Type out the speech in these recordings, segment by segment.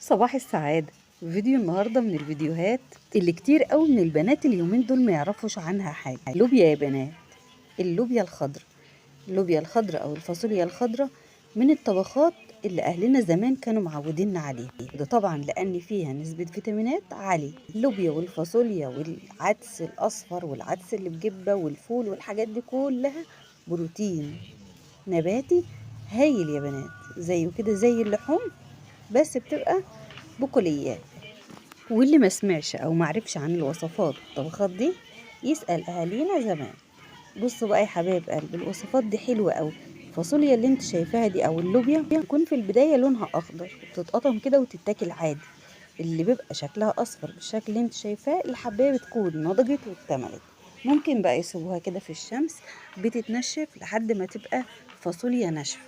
صباح السعادة. فيديو النهاردة من الفيديوهات اللي كتير قوي من البنات اليومين دول ما يعرفوش عنها حاجة. اللوبيا يا بنات، اللوبيا الخضراء. اللوبيا الخضراء او الفاصوليا الخضراء من الطبخات اللي اهلنا زمان كانوا معوديننا عليها، ده طبعا لان فيها نسبة فيتامينات عالية. اللوبيا والفاصوليا والعدس الاصفر والعدس اللي بجبة والفول والحاجات دي كلها بروتين نباتي هايل يا بنات، زيه كده زي اللحوم بس بتبقى بقوليات. واللي ما سمعش او معرفش عن الوصفات والطبخات دي يسأل اهالينا زمان. بصوا بقى يا حبايب قلب، الوصفات دي حلوة قوي. الفاصوليا اللي انت شايفاها دي او اللوبيا بيكون في البداية لونها اخضر وبتتقطم كده وتتاكل عادي. اللي بيبقى شكلها اصفر بالشكل اللي انت شايفاه الحباية بتكون نضجت واكتملت. ممكن بقى يسيبوها كده في الشمس بتتنشف لحد ما تبقى فاصوليا ناشفة.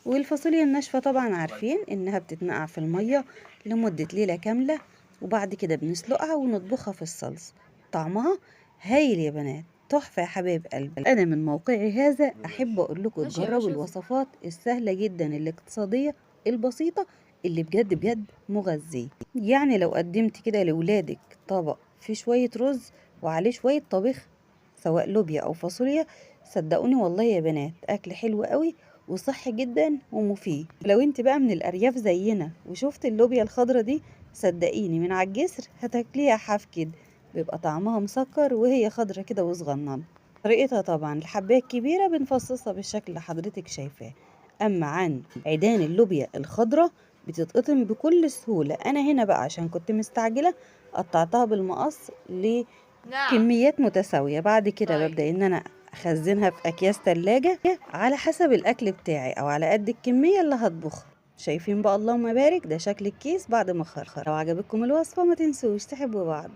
والفاصوليا الناشفة طبعا عارفين انها بتتنقع في المية لمدة ليلة كاملة، وبعد كده بنسلقها ونطبخها في الصلصة. طعمها هايل يا بنات، تحفة يا حبايب قلبي. انا من موقعي هذا احب اقول لكم تجربوا الوصفات السهلة جدا الاقتصادية البسيطة اللي بجد بجد مغذية. يعني لو قدمت كده لولادك طبق فيه شوية رز وعليه شوية طبيخ سواء لوبيا او فاصوليا، صدقوني والله يا بنات اكل حلو قوي وصحي جدا ومفيد. لو انت بقى من الارياف زينا وشفت اللوبيا الخضرة دي، صدقيني من على الجسر هتاكليها حاف كده، بيبقى طعمها مسكر وهي خضرة كده وصغننة. طريقتها طبعا الحباية الكبيرة بنفصصها بالشكل اللي حضرتك شايفاه. اما عن عيدان اللوبيا الخضرة بتتقطم بكل سهولة. انا هنا بقى عشان كنت مستعجلة قطعتها بالمقص لكميات متساوية. بعد كده ببدأ ان انا اخزنها في اكياس تلاجة على حسب الاكل بتاعي او على قد الكمية اللي هطبخها. شايفين بقى اللهم بارك ده شكل الكيس بعد ما خرخر. لو عجبتكم الوصفة ما تنسوش تحبوا بعض.